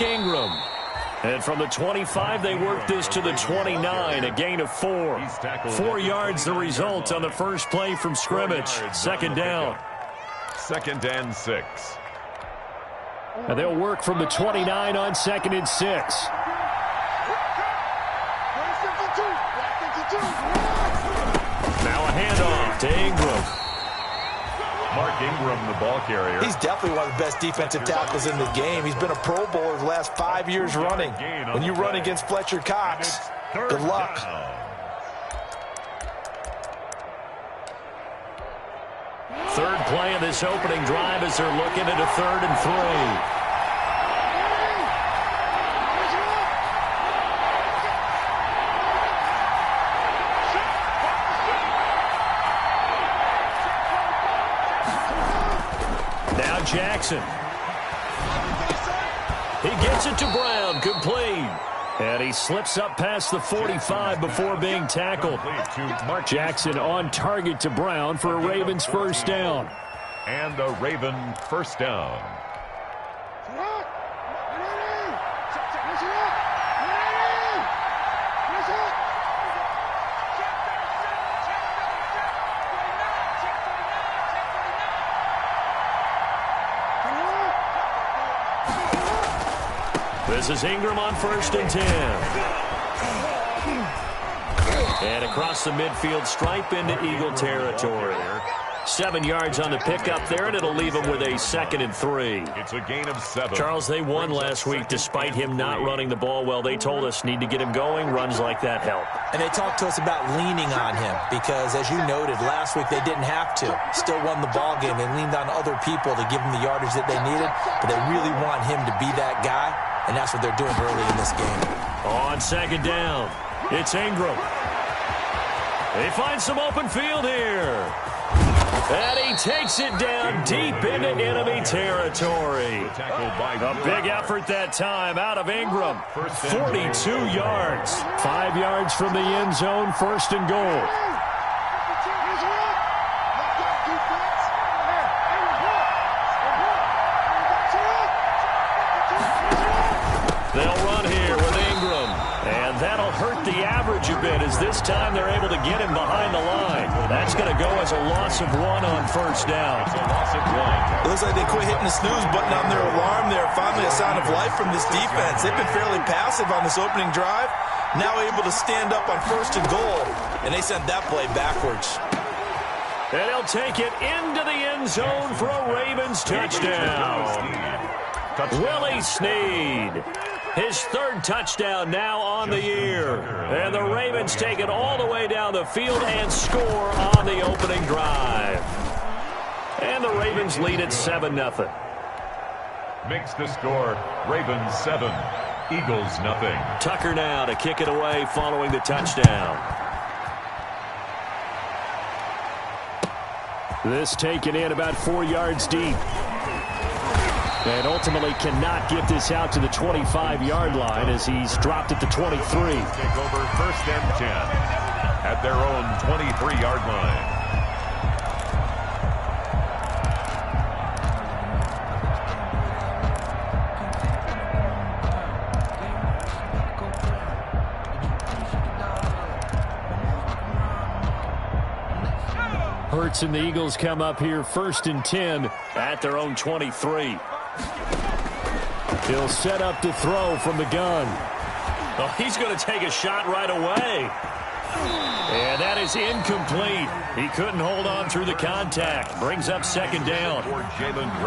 Mark Ingram. And from the 25, they work this to the 29, a gain of 4. 4 yards the result on the first play from scrimmage. Second down. 2nd and 6. And they'll work from the 29 on 2nd and 6. Now a handoff to Ingram. Mark Ingram, the ball carrier. He's definitely one of the best defensive tackles in the game. He's been a Pro Bowler the last 5 years running. When you run against Fletcher Cox, good luck. Third play of this opening drive as they're looking at a 3rd and 3. Jackson. He gets it to Brown, complete. And he slips up past the 45 before being tackled. Jackson on target to Brown for a Ravens first down. And a Raven first down. This is Ingram on 1st and 10. And across the midfield stripe into Eagle territory. 7 yards on the pickup there, and it'll leave him with a 2nd and 3. It's a gain of 7. Charles, they won last week despite him not running the ball well. They told us need to get him going. Runs like that help. And they talked to us about leaning on him because, as you noted, last week they didn't have to. Still won the ball game. They leaned on other people to give them the yardage that they needed, but they really want him to be that guy, and that's what they're doing early in this game. On 2nd down, it's Ingram. They find some open field here. And he takes it down deep into enemy territory. A big effort that time out of Ingram. 42 yards. 5 yards from the end zone, 1st and goal. They'll run here with Ingram. And that'll hurt the average a bit as this time they're able to get him behind the line. That's going to go as a loss of 1 on 1st down. It's a loss of 1. It looks like they quit hitting the snooze button on their alarm there. Finally a sign of life from this defense. They've been fairly passive on this opening drive. Now able to stand up on 1st and goal. And they sent that play backwards. And he'll take it into the end zone for a Ravens touchdown. Willie Snead. His 3rd touchdown now on the year. And the Ravens take it all the way down the field and score on the opening drive. And the Ravens lead at 7-0. Makes the score Ravens 7, Eagles nothing. Tucker now to kick it away following the touchdown. This taken in about 4 yards deep. And ultimately cannot get this out to the 25-yard line as he's dropped at the 23. Take over 1st and 10 at their own 23-yard line. Hurts and the Eagles come up here 1st and 10 at their own 23. He'll set up to throw from the gun. Oh, he's going to take a shot right away. And that is incomplete. He couldn't hold on through the contact. Brings up 2nd down.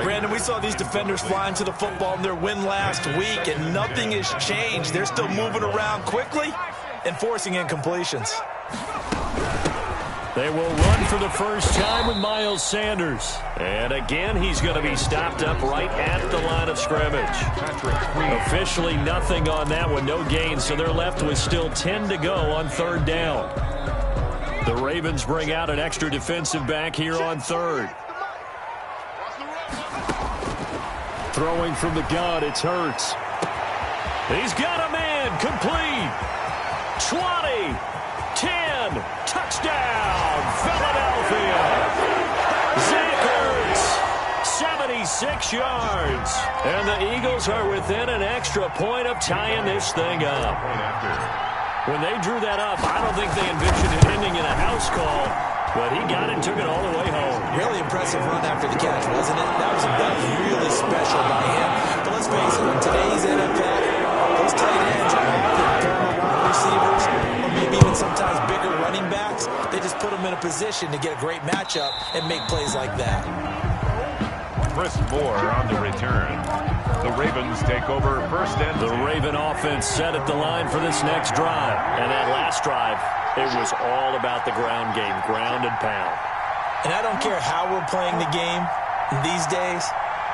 Brandon, we saw these defenders flying to the football in their win last week, and nothing has changed. They're still moving around quickly and forcing incompletions. They will run for the first time with Miles Sanders. And again, he's going to be stopped up right at the line of scrimmage. Officially nothing on that one, no gain, so they're left with still 10 to go on 3rd down. The Ravens bring out an extra defensive back here on 3rd. Throwing from the gun, it's Hurts. He's got a man, complete. 20, 10, touchdown, Philadelphia. Zach Ertz, 46 yards. And the Eagles are within an extra point of tying this thing up. When they drew that up, I don't think they envisioned it ending in a house call, but he got it and took it all the way home. Really impressive run after the catch, wasn't it? That was really special by him. But let's face it, in today's NFL, those tight ends are often former wide receivers, or maybe even sometimes bigger running backs. They just put them in a position to get a great matchup and make plays like that. Chris Moore on the return. The Ravens take over first and 10. The Raven offense set at the line for this next drive. And that last drive, it was all about the ground game, ground and pound. And I don't care how we're playing the game these days,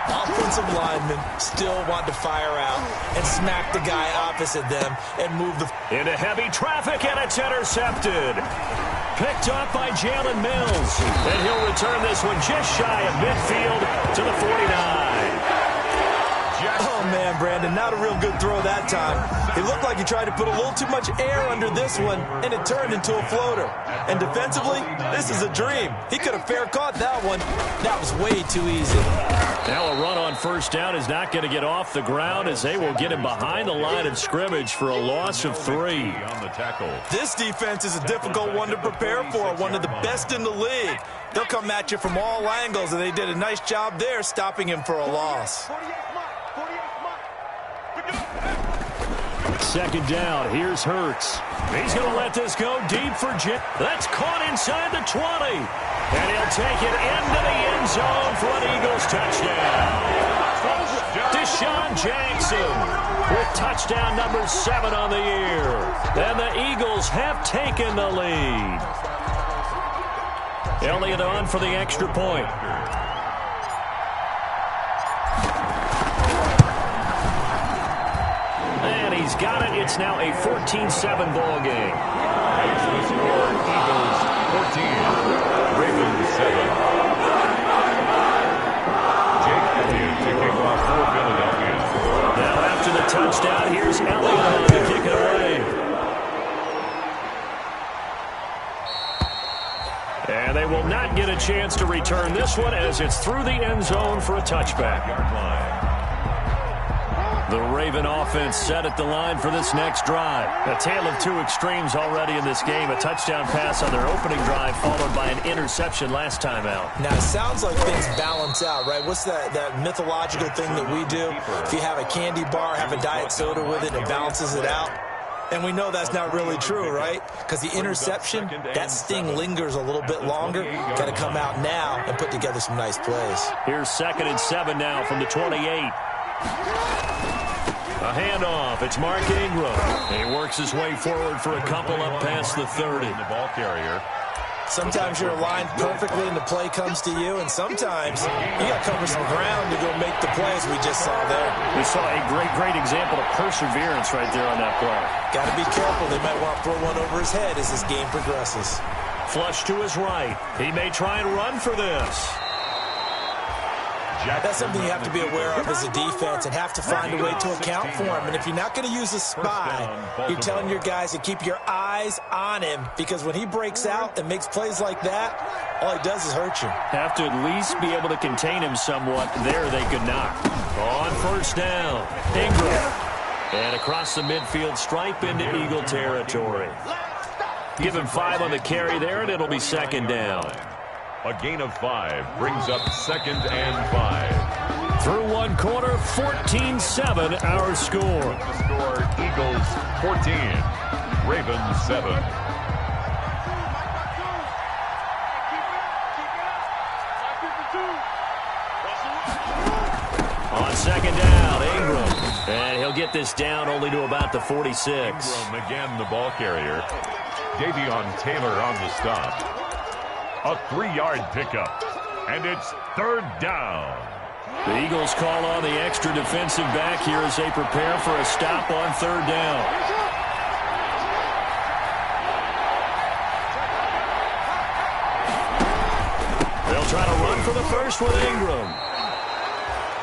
offensive linemen still want to fire out and smack the guy opposite them and move the... Into heavy traffic, and it's intercepted. Picked up by Jalen Mills. And he'll return this one just shy of midfield to the 49. Oh, man, Brandon, not a real good throw that time. It looked like he tried to put a little too much air under this one, and it turned into a floater. And defensively, this is a dream. He could have fair caught that one. That was way too easy. Now a run on first down is not going to get off the ground as they will get him behind the line of scrimmage for a loss of 3. On the tackle. This defense is a difficult one to prepare for, one of the best in the league. They'll come at you from all angles, and they did a nice job there stopping him for a loss. Second down, here's Hurts. He's going to let this go deep for Jim. That's caught inside the 20. And he'll take it into the end zone for an Eagles touchdown. Deshaun Jackson with touchdown number 7 on the year. And the Eagles have taken the lead. Elliott on for the extra point. And he's got it. It's now a 14-7 ball game. The score, Eagles 14, Ravens 7. Jake Elliott to kick off for Philadelphia. Now after the touchdown, here's Elliott to kick it away. And they will not get a chance to return this one as it's through the end zone for a touchback. The Raven offense set at the line for this next drive. A tale of two extremes already in this game. A touchdown pass on their opening drive followed by an interception last time out. Now, it sounds like things balance out, right? What's that mythological thing that we do? If you have a candy bar, have a diet soda with it, it balances it out. And we know that's not really true, right? Because the interception, that sting lingers a little bit longer. Got to come out now and put together some nice plays. Here's 2nd and 7 now from the 28. A handoff. It's Mark Ingram. He works his way forward for a couple up past the 30. The ball carrier. Sometimes you're aligned perfectly and the play comes to you, and sometimes you got to cover some ground to go make the plays we just saw there. We saw a great example of perseverance right there on that play. Got to be careful. They might want to throw one over his head as this game progresses. Flush to his right. He may try and run for this. That's something you have to be aware of as a defense and have to find a way to account for him. And if you're not going to use a spy, you're telling your guys to keep your eyes on him, because when he breaks out and makes plays like that, all he does is hurt you. Have to at least be able to contain him somewhat. There they could not. On first down, Ingram. And across the midfield stripe into Eagle territory. Give him 5 on the carry there, and it'll be 2nd down. A gain of 5 brings up 2nd and 5. Through one quarter, 14-7 our score. The score, Eagles 14, Ravens 7. On 2nd down, Ingram. And he'll get this down only to about the 46. Ingram again the ball carrier. Davion Taylor on the stop. A 3-yard pickup, and it's 3rd down. The Eagles call on the extra defensive back here as they prepare for a stop on 3rd down. They'll try to run for the first with Ingram.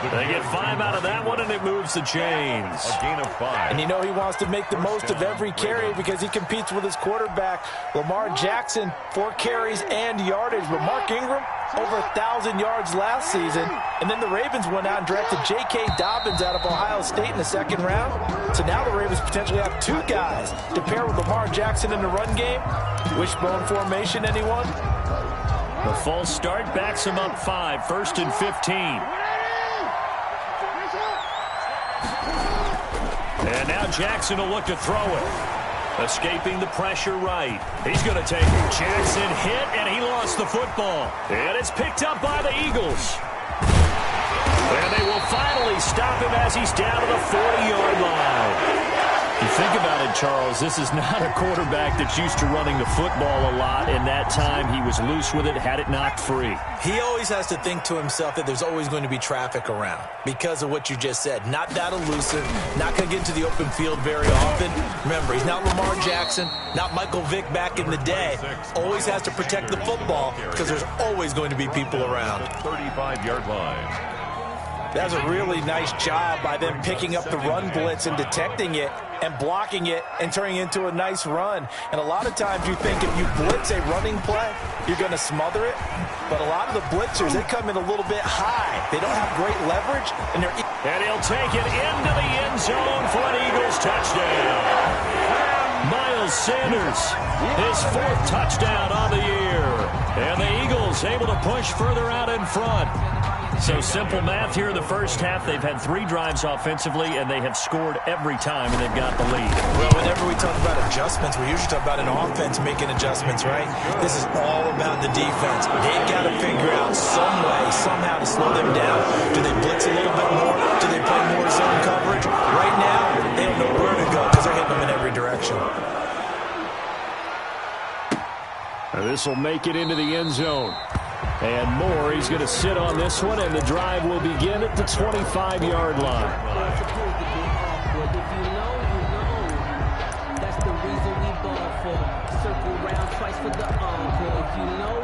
They get 5 out of that one, and it moves the chains. A gain of 5. And you know he wants to make the most of every carry because he competes with his quarterback, Lamar Jackson, 4 carries and yardage. But Mark Ingram, over 1,000 yards last season. And then the Ravens went out and drafted J.K. Dobbins out of Ohio State in the second round. So now the Ravens potentially have two guys to pair with Lamar Jackson in the run game. Wishbone formation, anyone? The false start backs him up 5, 1st and 15. And now Jackson will look to throw it. Escaping the pressure right. He's going to take it. Jackson hit, and he lost the football. And it's picked up by the Eagles. And they will finally stop him as he's down to the 40-yard line. You think about it, Charles, this is not a quarterback that's used to running the football a lot. In that time, he was loose with it, had it knocked free. He always has to think to himself that there's always going to be traffic around because of what you just said. Not that elusive, not going to get into the open field very often. Remember, he's not Lamar Jackson, not Michael Vick back in the day. Always has to protect the football because there's always going to be people around. 35-yard line. That was a really nice job by them picking up the run blitz and detecting it and blocking it and turning it into a nice run. And a lot of times you think if you blitz a running play, you're going to smother it. But a lot of the blitzers, they come in a little bit high. They don't have great leverage. And he'll take it into the end zone for an Eagles touchdown. Miles Sanders, his 4th touchdown on the year. And the Eagles able to push further out in front. So simple math here in the first half. They've had 3 drives offensively, and they have scored every time, and they've got the lead. Well, whenever we talk about adjustments, we usually talk about an offense making adjustments, right? This is all about the defense. They've got to figure out some way, somehow to slow them down. Do they blitz a little bit more? Do they play more zone coverage? Right now, they don't know where to go because they're hitting them in every direction. This will make it into the end zone. And Moore, he's going to sit on this one, and the drive will begin at the 25-yard line. That's the reason we ball for. Circle round twice for the encore. If you know.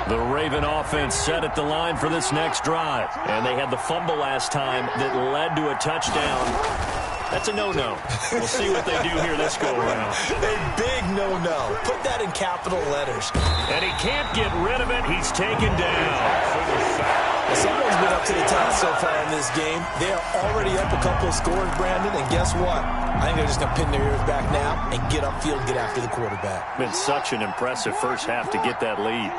The Raven offense set at the line for this next drive. And they had the fumble last time that led to a touchdown. That's a no-no. We'll see what they do here this go-around. A big no-no. Put that in capital letters. And he can't get rid of it. He's taken down. Well, someone's been up to the task so far in this game. They are already up a couple of scores, Brandon, and guess what? I think they're just going to pin their ears back now and get upfield, get after the quarterback. Been such an impressive first half to get that lead.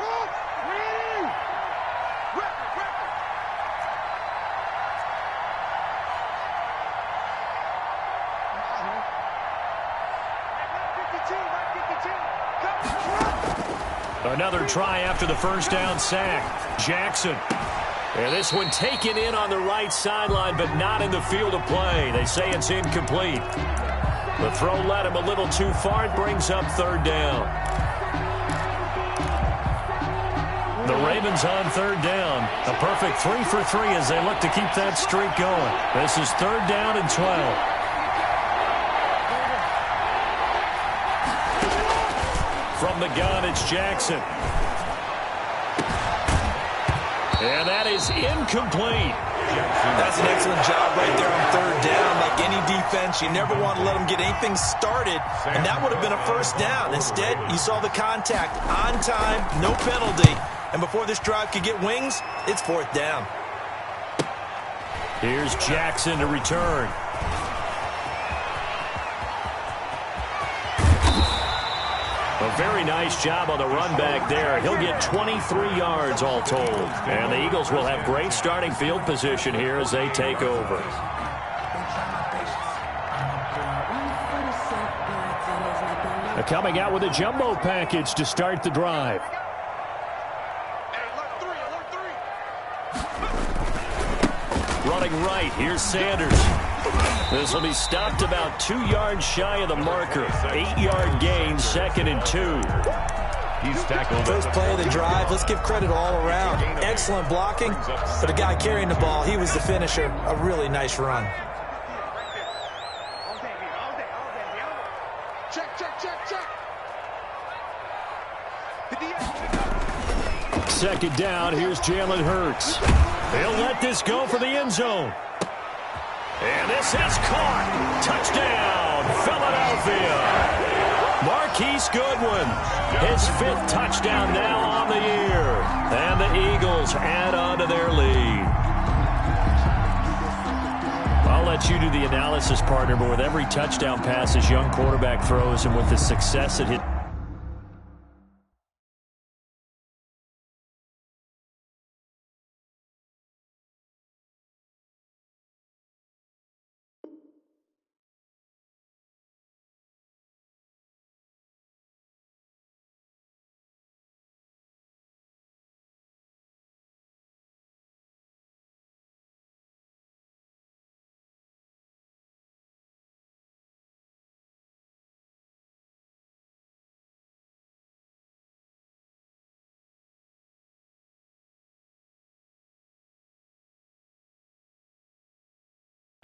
Another try after the first down sack. Jackson. And this one taken in on the right sideline, but not in the field of play. They say it's incomplete. The throw led him a little too far. It brings up 3rd down. The Ravens on 3rd down. A perfect 3 for 3 as they look to keep that streak going. This is 3rd down and 12. From the gun, it's Jackson. And that is incomplete. That's an excellent job right there on 3rd down. Like any defense, you never want to let them get anything started. And that would have been a first down. Instead, you saw the contact on time, no penalty. And before this drive could get wings, it's 4th down. Here's Jackson to return. A very nice job on the run back there. He'll get 23 yards all told. And the Eagles will have great starting field position here as they take over. Coming out with a jumbo package to start the drive. Running right, here's Sanders. This will be stopped about 2 yards shy of the marker. 8-yard gain, 2nd and 2. He's tackled. First play of the drive. Let's give credit all around. Excellent blocking, but the guy carrying the ball, he was the finisher. A really nice run. Second down, here's Jalen Hurts. He'll let this go for the end zone. And this is caught. Touchdown, Philadelphia. Marquise Goodwin, his 5th touchdown now on the year. And the Eagles add on to their lead. I'll let you do the analysis, partner, but with every touchdown pass this young quarterback throws and with the success at his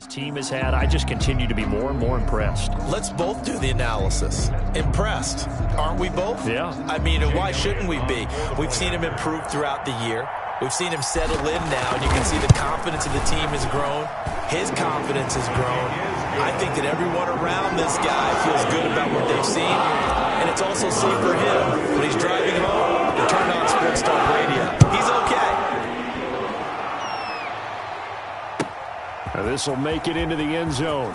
team has had, I just continue to be more and more impressed. Let's both do the analysis. Impressed. Aren't we both? Yeah. I mean, why shouldn't we be? We've seen him improve throughout the year. We've seen him settle in now, and you can see the confidence of the team has grown. His confidence has grown. I think that everyone around this guy feels good about what they've seen, and it's also safe for him when he's driving home to turn on Sports Talk Radio. He's okay. This will make it into the end zone.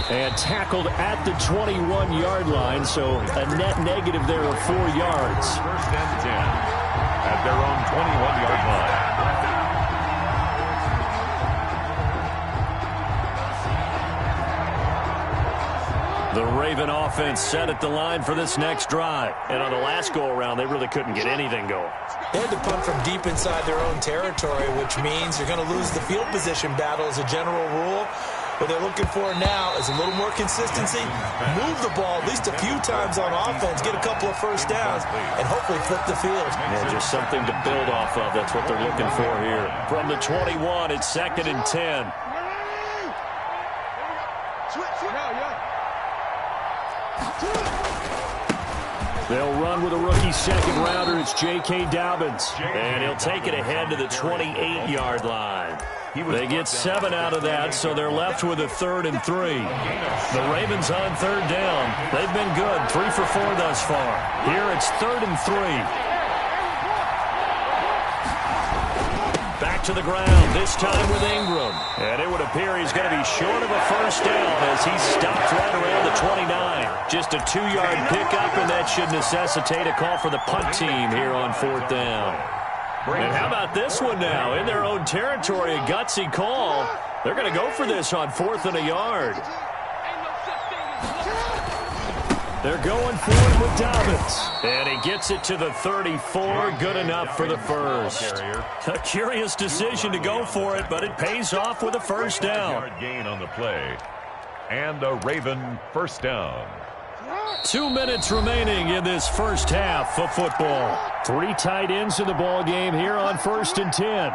And tackled at the 21-yard line, so a net negative there of 4 yards. First and 10 at their own 21-yard line. The Raven offense set at the line for this next drive. And on the last go-around, they really couldn't get anything going. They had to punt from deep inside their own territory, which means you're going to lose the field position battle as a general rule. What they're looking for now is a little more consistency, move the ball at least a few times on offense, get a couple of first downs, and hopefully flip the field. Yeah, just something to build off of. That's what they're looking for here. From the 21, it's 2nd and 10. They'll run with a rookie second rounder. It's J.K. Dobbins. And he'll take it ahead to the 28-yard line. They get 7 out of that, so they're left with a 3rd and 3. The Ravens on 3rd down. They've been good, 3 for 4 thus far. Here it's 3rd and 3. Back to the ground, this time with Ingram. And it would appear he's going to be short of a first down as he stopped right around the 29. Just a 2-yard pickup, and that should necessitate a call for the punt team here on 4th down. And how about this one now? In their own territory, a gutsy call. They're going to go for this on 4th and a yard. They're going for it with Dobbins. And he gets it to the 34. Good enough for the first. A curious decision to go for it, but it pays off with a first down. Gain on the play. And a Raven first down. 2 minutes remaining in this first half of football. 3 tight ends in the ball game here on 1st and 10.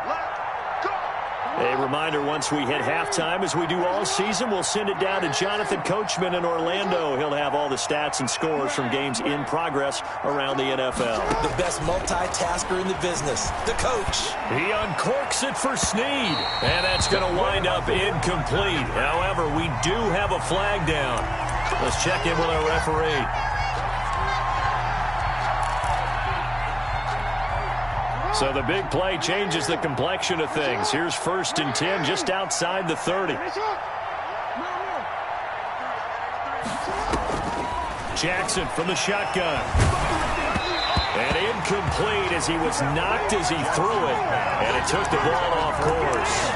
A reminder, once we hit halftime, as we do all season, we'll send it down to Jonathan Coachman in Orlando. He'll have all the stats and scores from games in progress around the NFL. The best multitasker in the business, the coach. He uncorks it for Snead, and that's going to wind up incomplete. However, we do have a flag down. Let's check in with our referee. So the big play changes the complexion of things. Here's 1st and 10 just outside the 30. Jackson from the shotgun. And incomplete as he was knocked as he threw it. And it took the ball off course.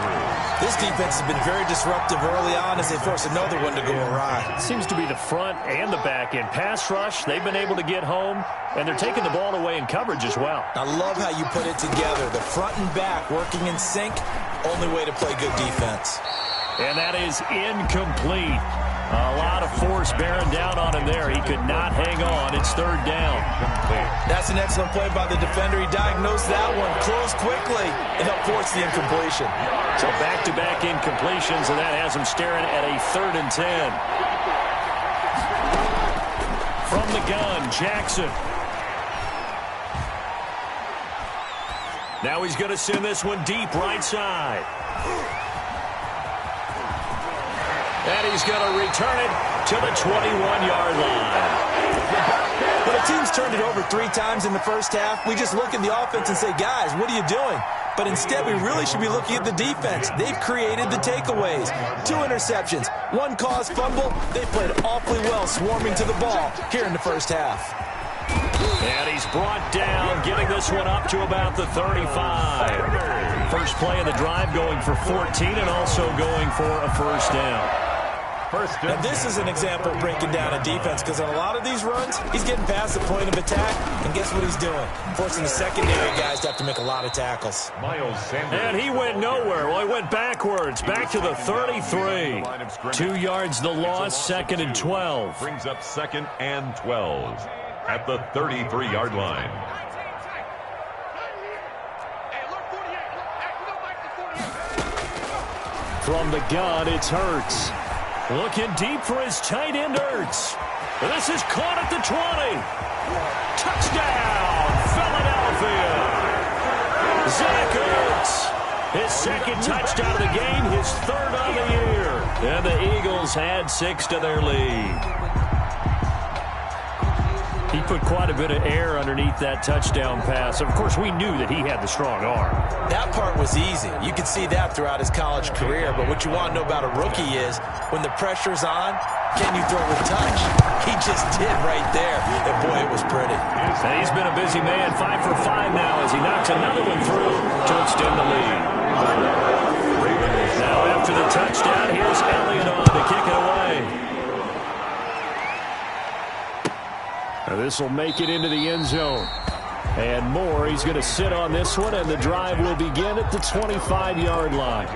This defense has been very disruptive early on as they force another one to go awry. Seems to be the front and the back end. Pass rush, they've been able to get home, and they're taking the ball away in coverage as well. I love how you put it together. The front and back working in sync, only way to play good defense. And that is incomplete. A lot of force bearing down on him there. He could not hang on. It's 3rd down. That's an excellent play by the defender. He diagnosed that one, closed quickly, and helped force the incompletion. So back-to-back incompletions, and that has him staring at a 3rd and 10. From the gun, Jackson. Now he's going to send this one deep right side. And he's going to return it to the 21-yard line. When a team's turned it over 3 times in the first half, we just look at the offense and say, guys, what are you doing? But instead, we really should be looking at the defense. They've created the takeaways. 2 interceptions, 1 caused fumble. They played awfully well swarming to the ball here in the first half. And he's brought down, getting this one up to about the 35. First play of the drive going for 14 and also going for a first down. Now, this is an example of breaking down a defense because on a lot of these runs, he's getting past the point of attack, and guess what he's doing? Forcing the secondary guys to have to make a lot of tackles. And he went nowhere. Well, he went backwards, back to the 33. 2 yards the loss, 2nd and 12. Brings up 2nd and 12 at the 33-yard line. From the gun, it's Hurts. Looking deep for his tight end, Hurts. This is caught at the 20. Touchdown, Philadelphia. Zach Ertz. His 2nd touchdown of the game, his 3rd of the year. And the Eagles add 6 to their lead. He put quite a bit of air underneath that touchdown pass. Of course, we knew that he had the strong arm. That part was easy. You could see that throughout his college career. But what you want to know about a rookie is when the pressure's on, can you throw with touch? He just did right there. And, boy, it was pretty. And he's been a busy man, 5 for 5 now as he knocks another one through to extend the lead. Now after the touchdown, here's Elliott on to kick it away. Now this will make it into the end zone. And more, he's going to sit on this one, and the drive will begin at the 25-yard line.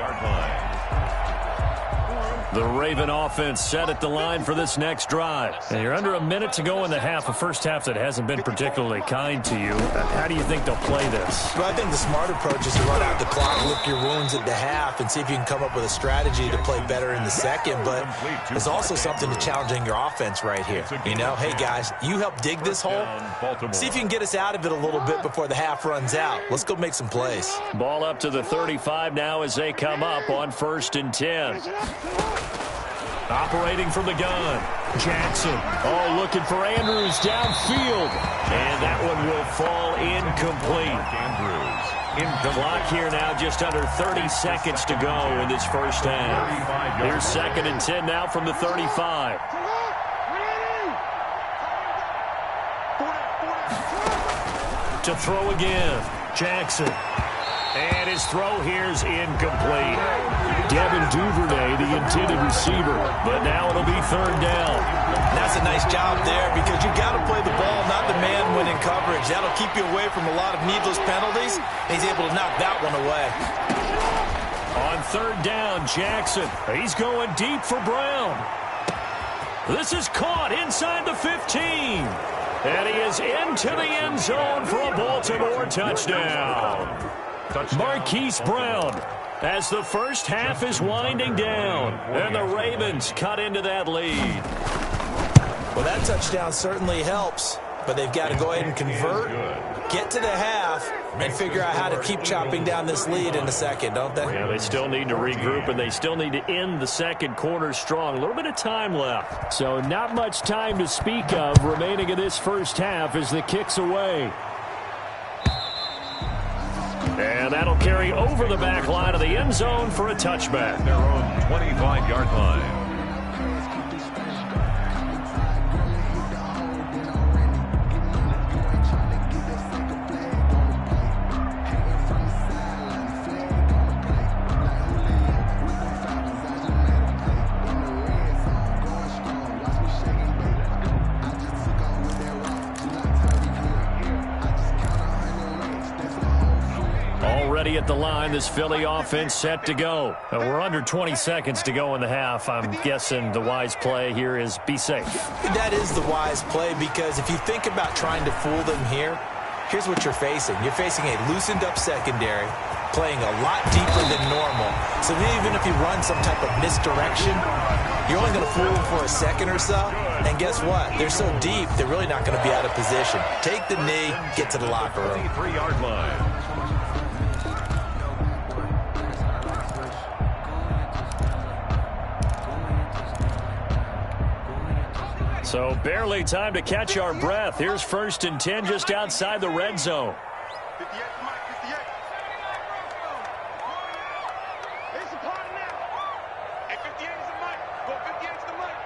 The Raven offense set at the line for this next drive. And you're under a minute to go in the half, a first half that hasn't been particularly kind to you. How do you think they'll play this? Well, I think the smart approach is to run out the clock, lick your wounds at the half, and see if you can come up with a strategy to play better in the second. But there's also something to challenging your offense right here. You know, hey, guys, you help dig this hole. See if you can get us out of it a little bit before the half runs out. Let's go make some plays. Ball up to the 35 now as they come up on 1st and 10. Operating from the gun, Jackson. Oh, looking for Andrews downfield. And that one will fall incomplete. The clock here now just under 30 seconds to go in this first half. Here's 2nd and 10 now from the 35. To throw again, Jackson. And his throw here's incomplete. Devin Duvernay, the intended receiver. But now it'll be 3rd down. That's a nice job there because you got to play the ball, not the man when in coverage. That'll keep you away from a lot of needless penalties. He's able to knock that one away. On 3rd down, Jackson. He's going deep for Brown. This is caught inside the 15. And he is into the end zone for a Baltimore touchdown. Marquise Brown as the first half is winding down. And the Ravens cut into that lead. Well, that touchdown certainly helps. But they've got to go ahead and convert, get to the half, and figure out how to keep chopping down this lead in the second, don't they? Yeah, they still need to regroup, and they still need to end the second quarter strong. A little bit of time left. So not much time to speak of remaining in this first half as the kick's away. And that'll carry over the back line of the end zone for a touchback. Their own 25-yard line. At the line, this Philly offense set to go. We're under 20 seconds to go in the half. I'm guessing the wise play here is be safe. That is the wise play because if you think about trying to fool them here, here's what you're facing. You're facing a loosened up secondary, playing a lot deeper than normal. So even if you run some type of misdirection, you're only going to fool them for a second or so. And guess what? They're so deep, they're really not going to be out of position. Take the knee, get to the locker room. 3-yard line. So barely time to catch our breath. Here's 1st and 10 just outside the red zone. 58 to Mike, 58. It's a party now. Hey, 58 is the Mike. Go 58 to the Mike.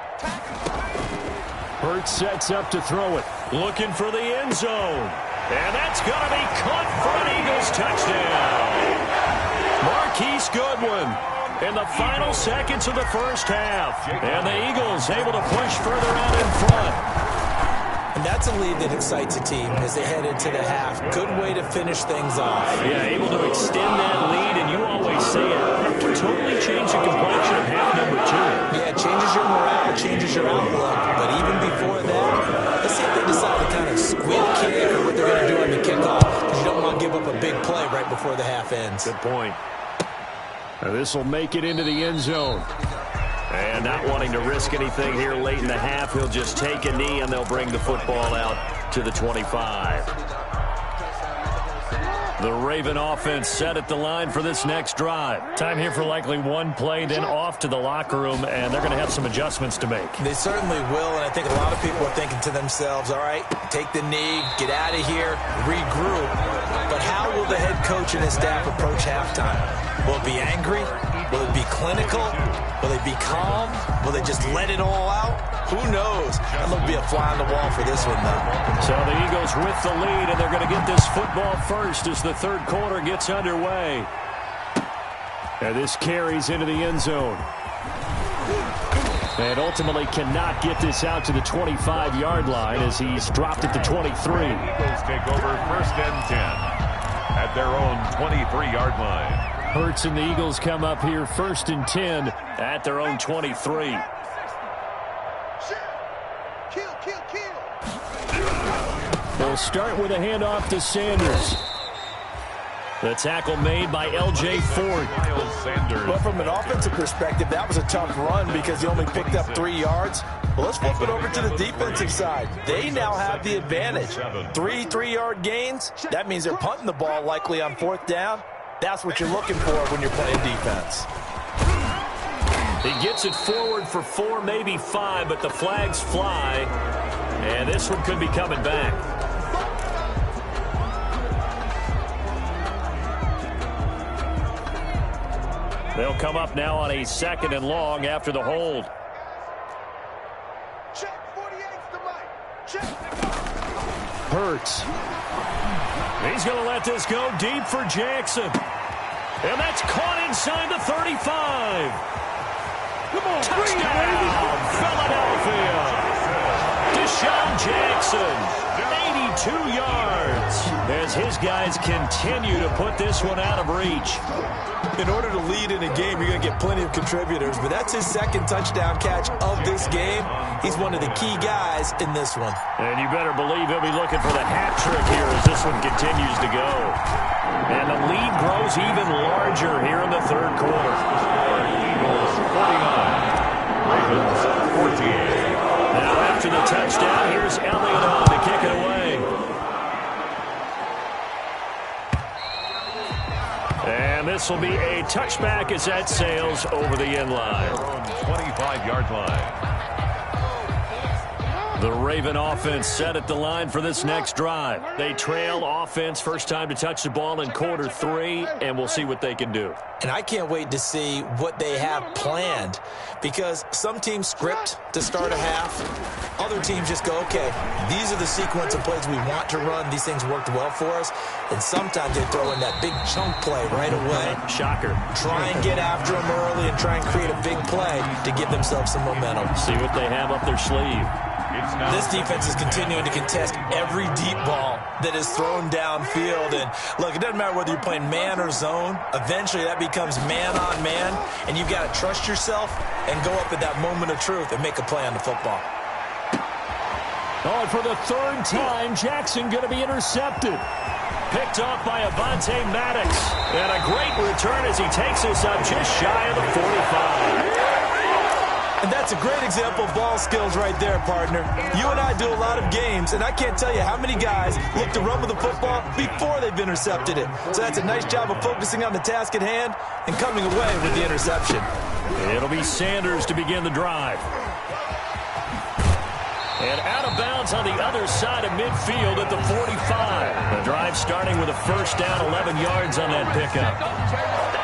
Hurts sets up to throw it. Looking for the end zone. And that's going to be caught for an Eagles touchdown. Marquise Goodwin in the final seconds of the first half. And the Eagles able to push further out in front. And that's a lead that excites a team as they head into the half. Good way to finish things off. Yeah, able to extend that lead, and you always say it, to totally change the complexion of half number 2. Yeah, it changes your morale, changes your outlook. But even before that, let's see if they decide to kind of squib kick or what they're going to do on the kickoff, because you don't want to give up a big play right before the half ends. Good point. Now this will make it into the end zone. And not wanting to risk anything here late in the half, he'll just take a knee, and they'll bring the football out to the 25. The Raven offense set at the line for this next drive. Time here for likely one play, then off to the locker room, and they're going to have some adjustments to make. They certainly will, and I think a lot of people are thinking to themselves, all right, take the knee, get out of here, regroup. But how will the head coach and his staff approach halftime? Will it be angry? Will it be clinical? Will they be calm? Will they just let it all out? Who knows? That'll be a fly on the wall for this one, though. So the Eagles with the lead, and they're going to get this football first as the third quarter gets underway. And this carries into the end zone. And ultimately cannot get this out to the 25-yard line as he's dropped at the 23. Eagles take over 1st and 10 at their own 23-yard line. Hurts and the Eagles come up here 1st and 10 at their own 23. They'll start with a handoff to Sanders. The tackle made by L.J. Ford. But from an offensive perspective, that was a tough run because he only picked up 3 yards. Well, let's flip it over to the defensive side. They now have the advantage. 3 3-yard gains. That means they're punting the ball likely on 4th down. That's what you're looking for when you're playing defense. He gets it forward for 4, maybe 5, but the flags fly. And this one could be coming back. They'll come up now on a 2nd and long after the hold. Check 48's the Mike. Check. Hurts. He's going to let this go deep for Jackson. And that's caught inside the 35. Come on, touchdown, Philadelphia. Deshaun Jackson, 82 yards. As his guys continue to put this one out of reach. In order to lead in a game, you're going to get plenty of contributors, but that's his 2nd touchdown catch of this game. He's one of the key guys in this one. And you better believe he'll be looking for the hat trick here as this one continues to go. And the lead grows even larger here in the third quarter. Eagles 49, Ravens 48. Now after the touchdown, here's Elliott on to kick it away. And this will be a touchback as that sails over the end line. 25-yard line. The Raven offense set at the line for this next drive. They trail offense first time to touch the ball in quarter 3, and we'll see what they can do. And I can't wait to see what they have planned because some teams script to start a half. Other teams just go, okay, these are the sequence of plays we want to run. These things worked well for us. And sometimes they throw in that big chunk play right away. Shocker. Try and get after them early and try and create a big play to give themselves some momentum. See what they have up their sleeve. This defense is continuing to contest every deep ball that is thrown downfield. And, look, it doesn't matter whether you're playing man or zone. Eventually, that becomes man-on-man, and you've got to trust yourself and go up at that moment of truth and make a play on the football. Oh, and for the 3rd time, Jackson going to be intercepted. Picked off by Avonte Maddox. And a great return as he takes this up just shy of the 45. And that's a great example of ball skills right there, partner. You and I do a lot of games, and I can't tell you how many guys look to run with the football before they've intercepted it. So that's a nice job of focusing on the task at hand and coming away with the interception. It'll be Sanders to begin the drive. And out of bounds on the other side of midfield at the 45. The drive starting with a first down, 11 yards on that pickup.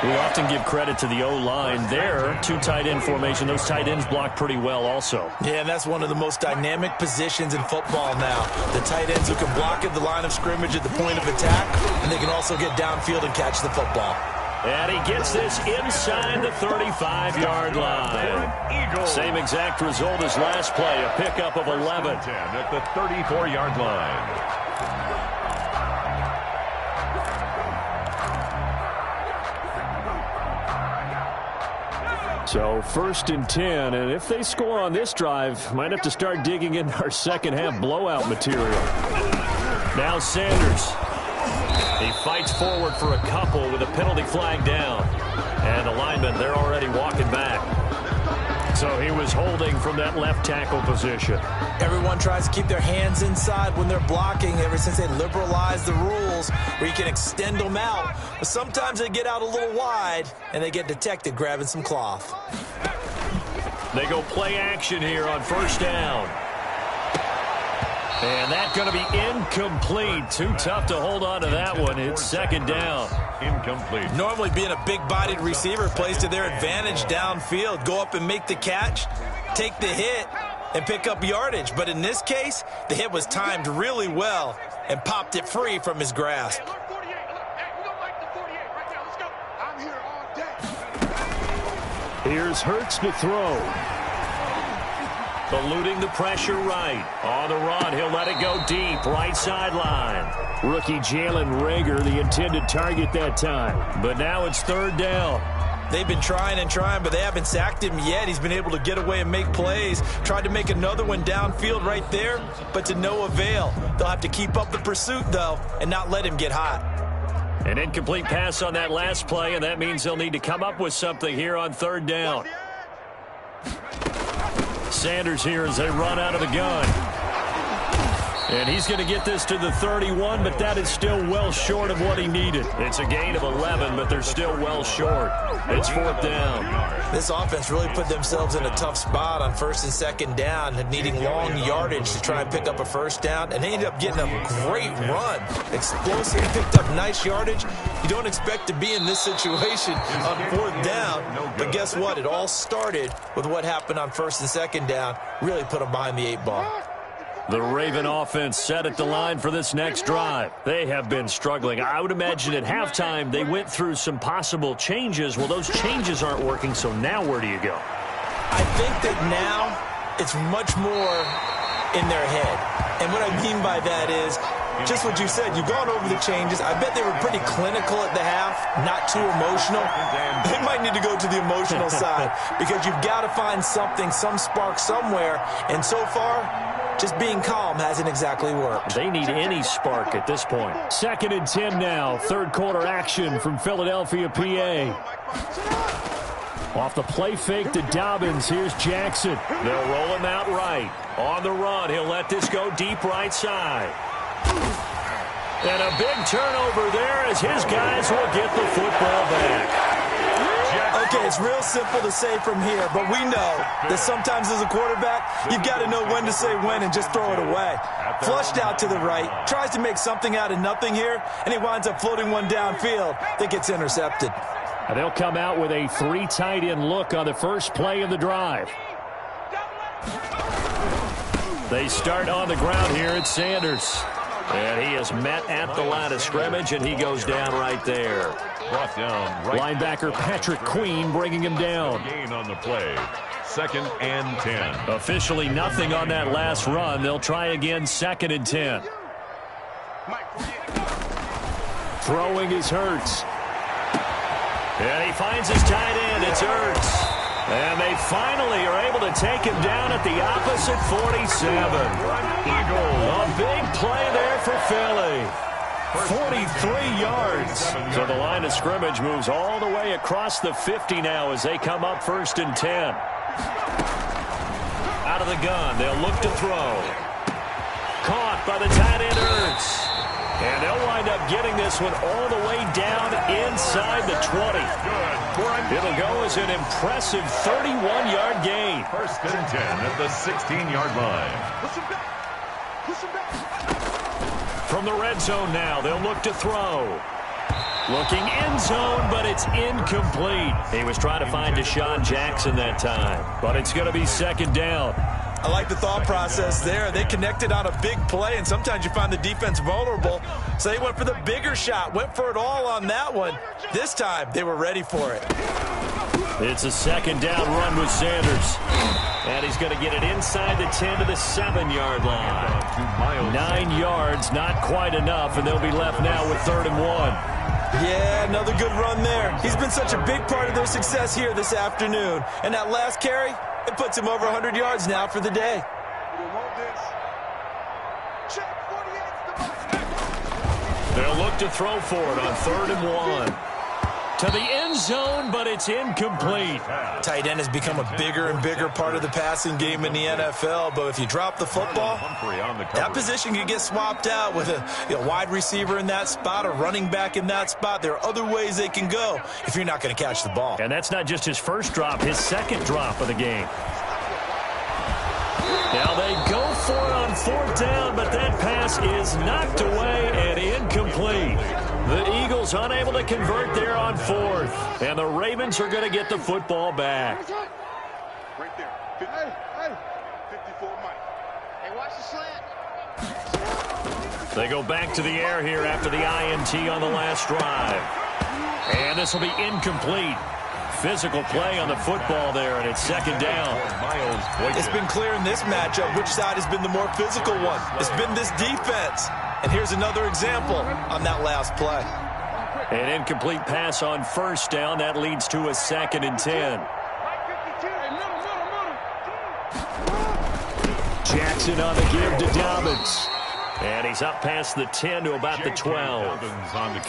We often give credit to the O-line there. Two tight end formation. Those tight ends block pretty well also. Yeah, and that's one of the most dynamic positions in football now. The tight ends who can block at the line of scrimmage at the point of attack, and they can also get downfield and catch the football. And he gets this inside the 35-yard line. Same exact result as last play, a pickup of 11. At the 34-yard line. So 1st and 10, and if they score on this drive, might have to start digging into our second-half blowout material. Now Sanders. He fights forward for a couple with a penalty flag down. And the linemen, they're already walking back. So he was holding from that left tackle position. Everyone tries to keep their hands inside when they're blocking ever since they liberalized the rules where you can extend them out. But sometimes they get out a little wide and they get detected grabbing some cloth. They go play action here on first down. And that's going to be incomplete. Too tough to hold on to that one. It's second down. Incomplete. Normally being a big-bodied receiver plays to their advantage downfield. Go up and make the catch, take the hit, and pick up yardage. But in this case, the hit was timed really well and popped it free from his grasp. Here's Hurts to throw. Eluding the pressure right. On the run, he'll let it go deep. Right sideline. Rookie Jalen Reagor, the intended target that time. But now it's third down. They've been trying and trying, but they haven't sacked him yet. He's been able to get away and make plays. Tried to make another one downfield right there, but to no avail. They'll have to keep up the pursuit, though, and not let him get hot. An incomplete pass on that last play, and that means they'll need to come up with something here on third down. Sanders here as they run out of the gun. And he's going to get this to the 31, but that is still well short of what he needed. It's a gain of 11, but they're still well short. It's fourth down. This offense really put themselves in a tough spot on first and second down, needing long yardage to try and pick up a first down, and they ended up getting a great run. Explosive, picked up nice yardage. You don't expect to be in this situation on fourth down, but guess what? It all started with what happened on first and second down. Really put them behind the 8 ball. The Raven offense set at the line for this next drive. They have been struggling. I would imagine at halftime they went through some possible changes. Well, those changes aren't working, so now where do you go? I think that now it's much more in their head. And what I mean by that is just what you said. You've gone over the changes. I bet they were pretty clinical at the half, not too emotional. They might need to go to the emotional side because you've got to find something, some spark somewhere. And so far, just being calm hasn't exactly worked. They need any spark at this point. 2nd and 10 now. Third quarter action from Philadelphia, PA. Off the play fake to Dobbins. Here's Jackson. They'll roll him out right. On the run, he'll let this go deep right side. And a big turnover there as his guys will get the football back. Okay, it's real simple to say from here, but we know that sometimes as a quarterback, you've got to know when to say when and just throw it away. Flushed out to the right, tries to make something out of nothing here, and he winds up floating one downfield that gets intercepted. And they'll come out with a 3 tight end look on the first play of the drive. They start on the ground here at Sanders. And he is met at the line of scrimmage, and he goes down right there. Brought down right. Linebacker Patrick Queen bringing him down. Gain on the play. 2nd and 10. Officially nothing on that last run. They'll try again 2nd and 10. Throwing is Hurts. And he finds his tight end. It's Hurts. And they finally are able to take him down at the opposite 47. A big play there for Philly. 43 yards. So the line of scrimmage moves all the way across the 50 now as they come up 1st and 10. Out of the gun, they'll look to throw. Caught by the tight end Hurts. And they'll wind up getting this one all the way down inside the 20. It'll go as an impressive 31-yard gain. First and 10 at the 16-yard line. Push him back. Push him back. From the red zone now, they'll look to throw. Looking end zone, but it's incomplete. He was trying to find Deshaun Jackson that time, but it's going to be second down. I like the thought process there. They connected on a big play, and sometimes you find the defense vulnerable. So they went for the bigger shot, went for it all on that one. This time, they were ready for it. It's a second down run with Sanders. And he's going to get it inside the 10 to the 7-yard line. 9 yards, not quite enough, and they'll be left now with 3rd and 1. Yeah, another good run there. He's been such a big part of their success here this afternoon. And that last carry, it puts him over 100 yards now for the day. They'll look to throw for it on 3rd and 1. To the end zone, but it's incomplete. Tight end has become a bigger and bigger part of the passing game in the NFL, but if you drop the football, that position can get swapped out with a wide receiver in that spot, a running back in that spot. There are other ways they can go if you're not going to catch the ball. And that's not just his first drop, his second drop of the game. Now they go for it on 4th down, but that pass is knocked away and incomplete. The Eagles unable to convert there on 4th. And the Ravens are going to get the football back. Right there. 54 Mike. Hey, watch the slant. They go back to the air here after the INT on the last drive. And this will be incomplete. Physical play on the football there, and it's second down. It's been clear in this matchup which side has been the more physical one. It's been this defense. And here's another example on that last play. An incomplete pass on 1st down. That leads to a 2nd and 10. Jackson on the give to Dobbins. And he's up past the 10 to about the 12.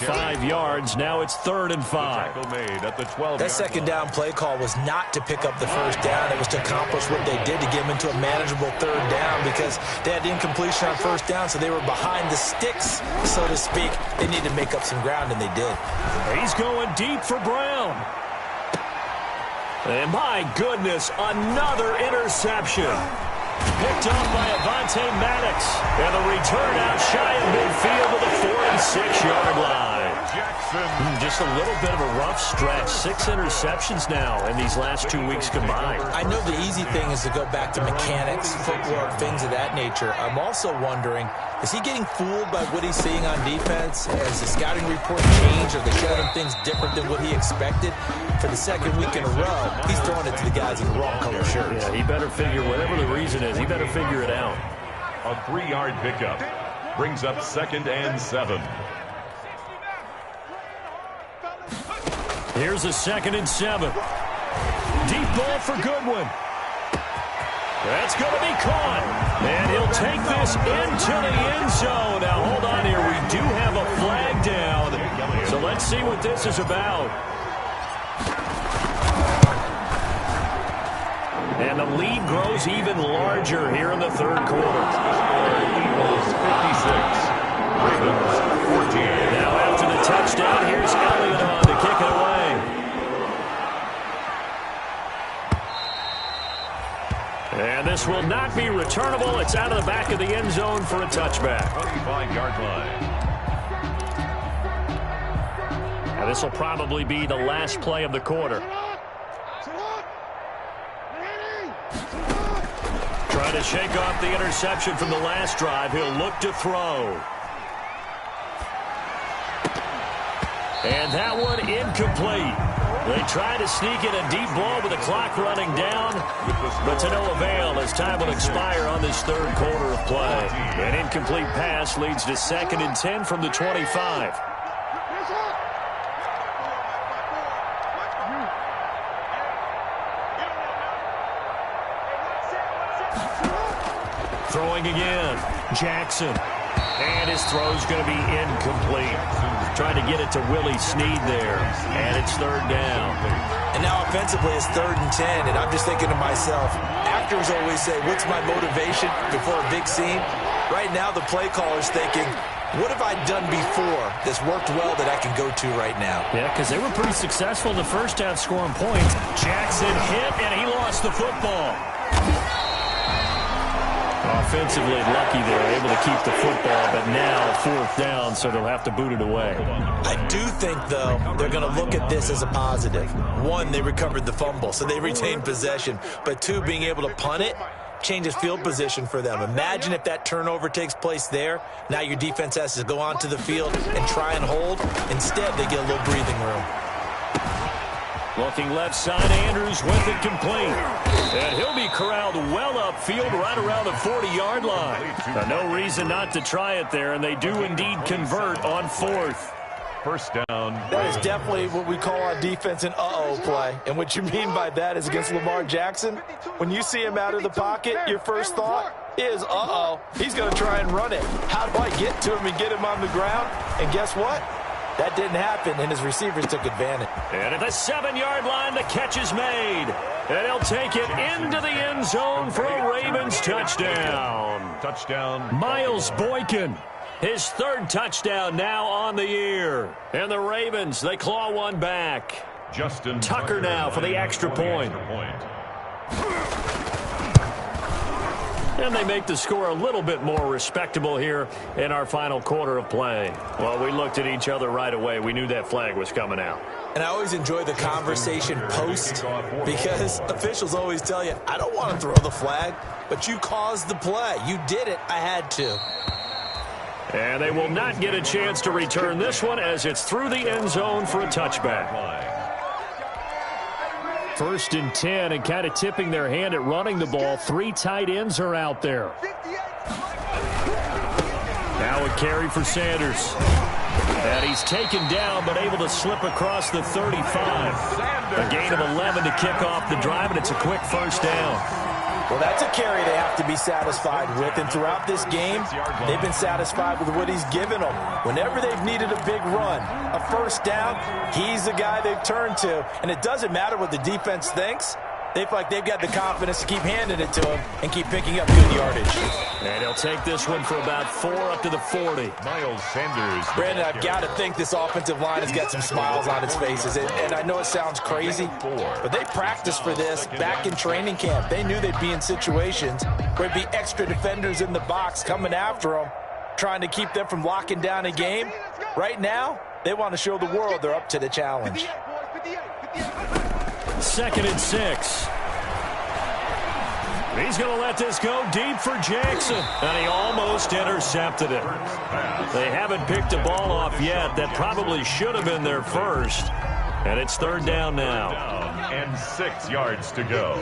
5 yards. Now it's 3rd and 5. That second down play call was not to pick up the first down. It was to accomplish what they did to get him into a manageable 3rd down because they had incompletion on 1st down, so they were behind the sticks, so to speak. They needed to make up some ground, and they did. He's going deep for Brown. And my goodness, another interception. Picked up by Avonte Maddox. And the return out shy of midfield to the 46-yard line. Just a little bit of a rough stretch. 6 interceptions now in these last 2 weeks combined. I know the easy thing is to go back to mechanics, footwork, things of that nature. I'm also wondering, is he getting fooled by what he's seeing on defense? Has the scouting report changed? Are they showing him things different than what he expected? For the second week in a row, he's throwing it to the guys in the wrong color shirts. Yeah, he better figure, whatever the reason is, he better figure it out. A 3-yard pickup brings up 2nd and 7. Here's a 2nd and 7. Deep ball for Goodwin. That's going to be caught. And he'll take this into the end zone. Now, hold on here. We do have a flag down. So let's see what this is about. And the lead grows even larger here in the 3rd quarter. Eagles 56. Ravens 14. Now, after the touchdown, here's Elliott on to kick it away. And this will not be returnable. It's out of the back of the end zone for a touchback. 25-yard line. Now this will probably be the last play of the quarter. Trying to shake off the interception from the last drive. He'll look to throw. And that one incomplete. They try to sneak in a deep ball with the clock running down, but to no avail as time will expire on this 3rd quarter of play. An incomplete pass leads to 2nd and 10 from the 25. Throwing again. Jackson. And his throw's going to be incomplete. Trying to get it to Willie Snead there. And it's 3rd down. And now offensively it's 3rd and 10. And I'm just thinking to myself, actors always say, what's my motivation before a big scene? Right now the play caller's thinking, What have I done before that's worked well that I can go to right now? Yeah, because they were pretty successful in the first half scoring points. Jackson hit, and he lost the football. Offensively lucky they were able to keep the football, but now 4th down, so they'll have to boot it away. I do think, though, they're going to look at this as a positive. One, they recovered the fumble, so they retained possession. But two, being able to punt it changes field position for them. Imagine if that turnover takes place there. Now your defense has to go onto the field and try and hold. Instead, they get a little breathing room. Looking left side, Andrews with it complete. And he'll be corralled well upfield right around the 40-yard line. No reason not to try it there, and they do indeed convert on 4th. First down. That is definitely what we call on defense an uh-oh play. And what you mean by that is against Lamar Jackson, when you see him out of the pocket, your first thought is, uh-oh, he's going to try and run it. How do I get to him and get him on the ground? And guess what? That didn't happen, and his receivers took advantage. And at the 7-yard line, the catch is made. And he'll take it into the end zone for a Ravens touchdown. Touchdown. Miles Boykin, his 3rd touchdown now on the year. And the Ravens, they claw one back. Justin Tucker now for the extra point. And they make the score a little bit more respectable here in our final quarter of play. Well, we looked at each other right away. We knew that flag was coming out. And I always enjoy the conversation post because officials always tell you, I don't want to throw the flag, but you caused the play. You did it. I had to. And they will not get a chance to return this one as it's through the end zone for a touchback. 1st and 10, and kind of tipping their hand at running the ball. 3 tight ends are out there. Now a carry for Sanders. And he's taken down, but able to slip across the 35. A gain of 11 to kick off the drive, and it's a quick first down. Well, that's a carry they have to be satisfied with. And throughout this game, they've been satisfied with what he's given them. Whenever they've needed a big run, a first down, he's the guy they've turned to. And it doesn't matter what the defense thinks. They feel like they've got the confidence to keep handing it to him and keep picking up good yardage. And he'll take this one for about 4 up to the 40. Miles Sanders. Brandon, I've got to think this offensive line has got some smiles on its faces. And I know it sounds crazy, but they practiced for this back in training camp. They knew they'd be in situations where there'd be extra defenders in the box coming after them, trying to keep them from locking down a game. Right now, they want to show the world they're up to the challenge. 2nd and 6. He's going to let this go deep for Jackson. And he almost intercepted it. They haven't picked a ball off yet. That probably should have been their first. And it's 3rd down now. And 6 yards to go.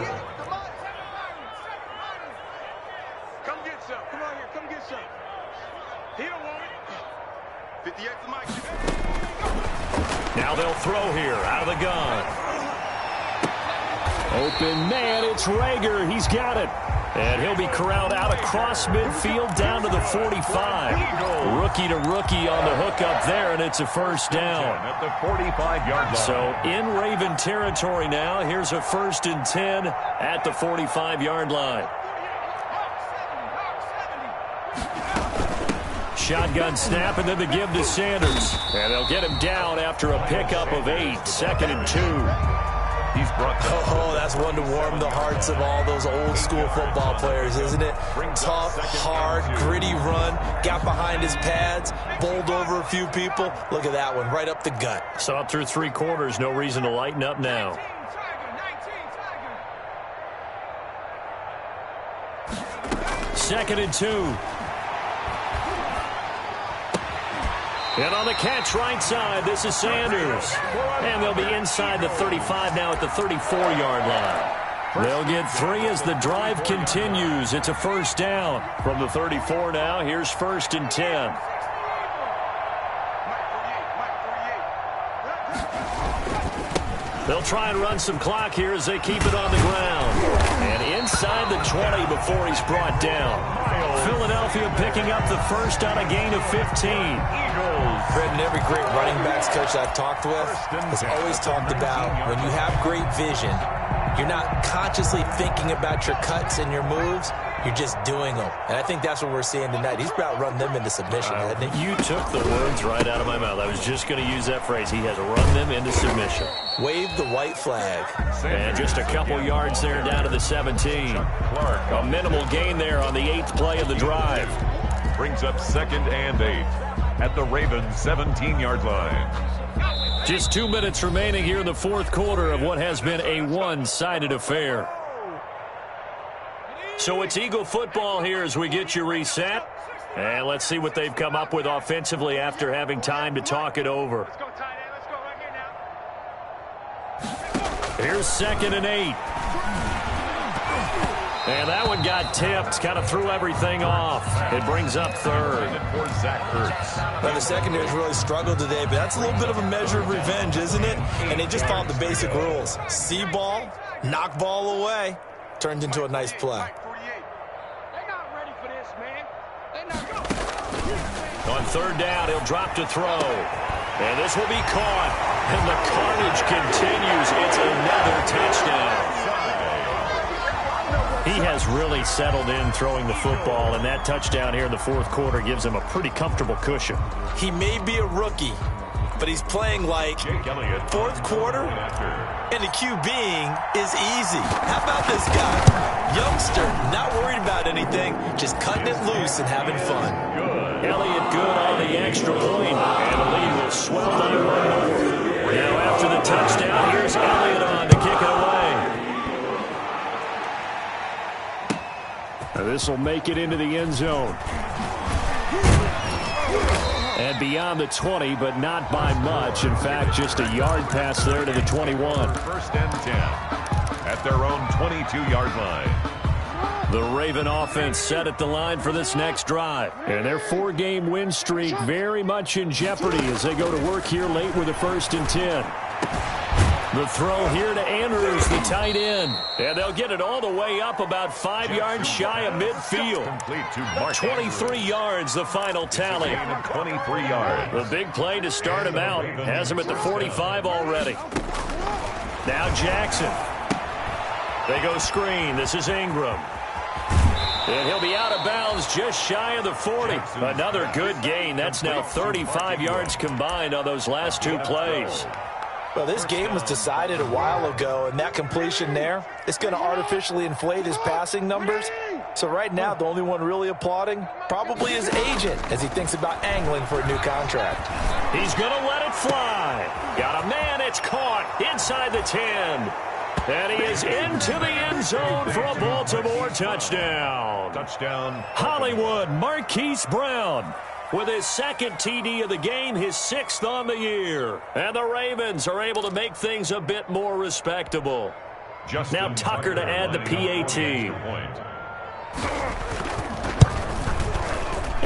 Come get some. Come on here. Come get some. He don't want it. 58 to Mike. Now they'll throw here out of the gun. Open man, it's Rager. He's got it. And he'll be corralled out across midfield down to the 45. Rookie to rookie on the hookup there, and it's a first down. At the 45-yard line. So in Raven territory now. Here's a 1st and 10 at the 45-yard line. Shotgun snap, and then the give to Sanders. And they'll get him down after a pickup of 8. 2nd and 2. He's brought Oh, that's one to warm the hearts of all those old school football players, isn't it? Tough, hard, gritty run, got behind his pads, bowled over a few people. Look at that one, right up the gut. So up through 3 quarters, no reason to lighten up now. 2nd and 2. And on the catch right side, this is Sanders. And they'll be inside the 35 now at the 34-yard line. They'll get 3 as the drive continues. It's a first down. From the 34 now, here's 1st and 10. They'll try and run some clock here as they keep it on the ground. And inside the 20 before he's brought down. Philadelphia picking up the first on a gain of 15. Brendan, every great running backs coach I've talked with has always talked about when you have great vision, you're not consciously thinking about your cuts and your moves. You're just doing them. And I think that's what we're seeing tonight. He's about run them into submission, hasn't he? You took the words right out of my mouth. I was just going to use that phrase. He has run them into submission. Wave the white flag. And just a couple yards there down to the 17. A minimal gain there on the 8th play of the drive. Brings up 2nd and 8 at the Ravens' 17-yard line. Just 2 minutes remaining here in the 4th quarter of what has been a one-sided affair. So it's Eagle football here as we get you reset. And let's see what they've come up with offensively after having time to talk it over. Let's go, tight end. Let's go right here now. Here's 2nd and 8. And that one got tipped, kind of threw everything off. It brings up 3rd. For Zach Ertz. Well, the secondary's really struggled today, but that's a little bit of a measure of revenge, isn't it? And they just followed the basic rules. See ball, knock ball away. Turned into a nice play. They're not ready for this, man. They're not. On 3rd down, he'll drop to throw. And this will be caught. And the carnage continues. It's another touchdown. He has really settled in throwing the football, and that touchdown here in the 4th quarter gives him a pretty comfortable cushion. He may be a rookie, but he's playing like 4th quarter, and the QBing is easy. How about this guy? Youngster, not worried about anything, just cutting it loose and having fun. Elliott good on the extra point, and the lead will swell by 1 more. Now after the touchdown, here's Elliott on to kick it away. This will make it into the end zone. And beyond the 20, but not by much. In fact, just a yard pass there to the 21. 1st and 10 at their own 22-yard line. The Raven offense set at the line for this next drive. And their 4-game win streak very much in jeopardy as they go to work here late with a 1st and 10. The throw here to Andrews, the tight end. And they'll get it all the way up about 5 yards shy of midfield. Complete to Mark 23 yards, the final tally. 23 yards. The big play to start him out. Has him at the 45 already. Now Jackson. They go screen. This is Ingram. And he'll be out of bounds just shy of the 40. Another good gain. That's now 35 yards combined on those last 2 plays. Well, this game was decided a while ago, and that completion there, it's going to artificially inflate his passing numbers. So right now, the only one really applauding probably his agent as he thinks about angling for a new contract. He's going to let it fly. Got a man. It's caught inside the 10. And he is into the end zone for a Baltimore touchdown. Touchdown. Hollywood Marquise Brown with his 2nd TD of the game, his 6th on the year. And the Ravens are able to make things a bit more respectable. Now Tucker to add the PAT.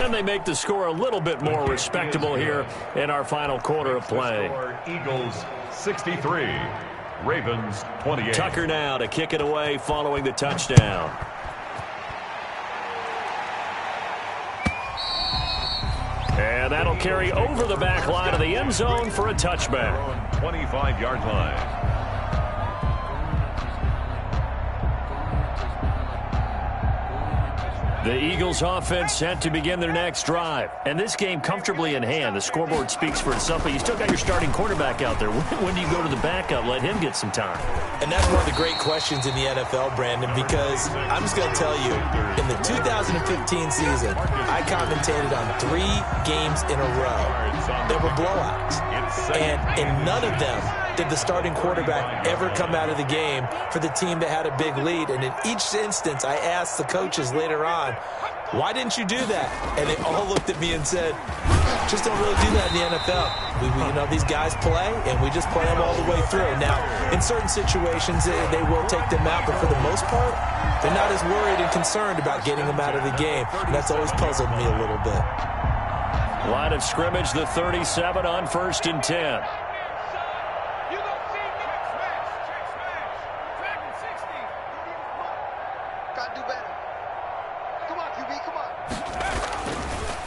And they make the score a little bit more respectable here in our final quarter of play. Eagles 63, Ravens 28. Tucker now to kick it away following the touchdown. And that'll carry over the back line of the end zone for a touchback. 25-yard line. The Eagles offense set to begin their next drive. And this game comfortably in hand. The scoreboard speaks for itself, but you still got your starting quarterback out there. When do you go to the backup? Let him get some time. And that's one of the great questions in the NFL, Brandon, because I'm just going to tell you, in the 2015 season, I commentated on 3 games in a row. There were blowouts. And in none of them did the starting quarterback ever come out of the game for the team that had a big lead. And in each instance, I asked the coaches later on, why didn't you do that? And they all looked at me and said, just don't really do that in the NFL. You know, these guys play, and we just play them all the way through. Now, in certain situations, they will take them out, but for the most part, they're not as worried and concerned about getting them out of the game. And that's always puzzled me a little bit. Line of scrimmage, the 37 on 1st and 10.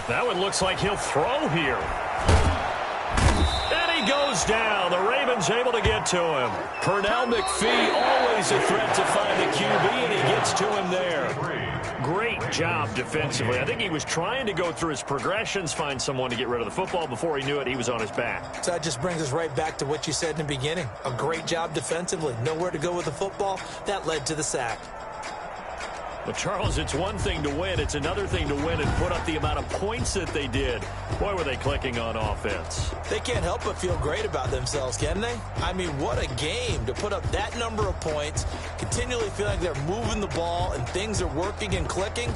That one looks like he'll throw here. And he goes down. The Ravens able to get to him. Pernell McPhee, always a threat to find the QB, and he gets to him there. Great job defensively. I think he was trying to go through his progressions, find someone to get rid of the football. Before he knew it, he was on his back. So that just brings us right back to what you said in the beginning. A great job defensively. Nowhere to go with the football. That led to the sack. But, Charles, it's one thing to win. It's another thing to win and put up the amount of points that they did. Boy, were they clicking on offense. They can't help but feel great about themselves, can they? I mean, what a game to put up that number of points, continually feel like they're moving the ball and things are working and clicking.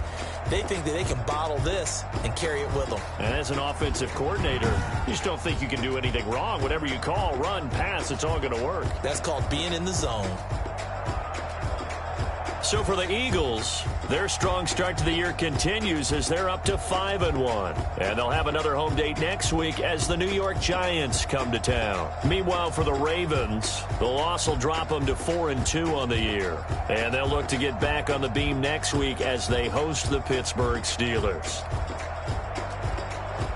They think that they can bottle this and carry it with them. And as an offensive coordinator, you just don't think you can do anything wrong. Whatever you call, run, pass, it's all going to work. That's called being in the zone. So for the Eagles, their strong start to the year continues as they're up to 5-1. And they'll have another home date next week as the New York Giants come to town. Meanwhile, for the Ravens, the loss will drop them to 4-2 on the year. And they'll look to get back on the beam next week as they host the Pittsburgh Steelers.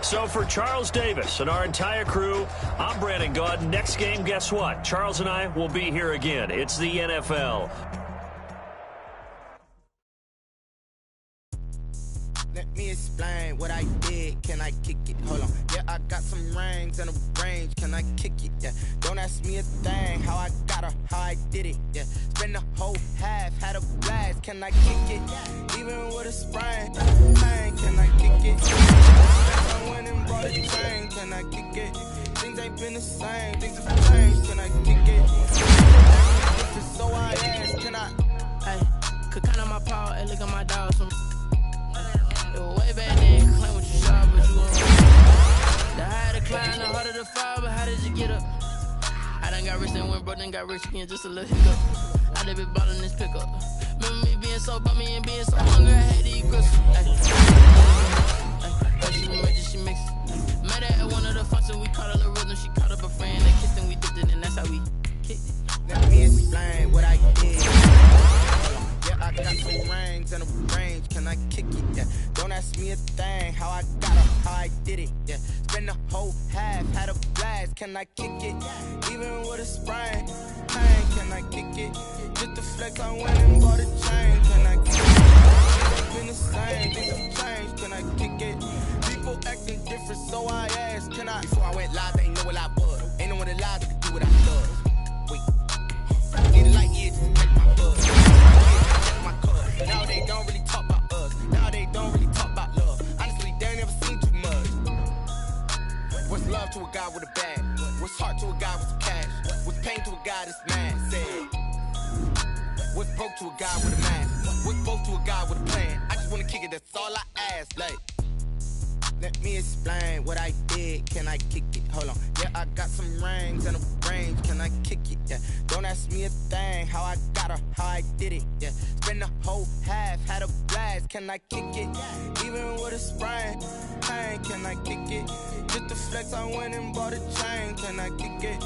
So for Charles Davis and our entire crew, I'm Brandon Gaudin. Next game, guess what? Charles and I will be here again. It's the NFL. Let me explain what I did. Can I kick it? Hold on. Yeah, I got some rings and a range. Can I kick it? Yeah. Don't ask me a thing. How I got her, how I did it. Yeah. Spend the whole half, had a blast. Can I kick it? Even with a sprain. Bang, can I kick it? I went and bought a chain. Can I kick it? Things ain't been the same. Things have changed. Can I kick it? So I asked, can I? Hey, could count on my power and look at my dogs from. Way back then, claim what you saw, but you won't. The higher the climb, the harder the fall, but how did you get up? I done got rich and went broke, then got rich again, just a little hiccup. I done been ballin' this pickup. Remember me being so bummy and being so hungry, I had to eat grits. She made she mixed. Met her at one of the functions, we caught a little rhythm. She caught up a friend, they kissed and we dipped it, and that's how we kicked it. Let me explain what I did. I got some rings and a range, can I kick it? Yeah. Don't ask me a thing, how I got her, how I did it. Yeah. Spend the whole half, had a blast, can I kick it? Even with a sprain, pain, can I kick it? Just to flex, I went and bought a chain, can I kick it? Things been the same, things have changed, can I kick it? People acting different, so I asked, can I? Before I went live, they ain't know what I was. Ain't no one alive that could do what I love. Wait, need a light year to take my buzz. Now they don't really talk about us. Now they don't really talk about love. Honestly, they ain't never seen too much. What's love to a guy with a bag? What's heart to a guy with some cash? What's pain to a guy that's mad? Said. What's broke to a guy with a mask? What's both to a guy with a plan? I just wanna kick it, that's all I ask. Like, let me explain what I did. Can I kick it? Hold on. Yeah, I got some rings and a range. Can I kick it? Yeah. Don't ask me a thing. How I got her, how I did it. Yeah. Spend the whole half, had a blast. Can I kick it? Even with a sprain, pain. Can I kick it? Just to flex, I went and bought a chain. Can I kick it?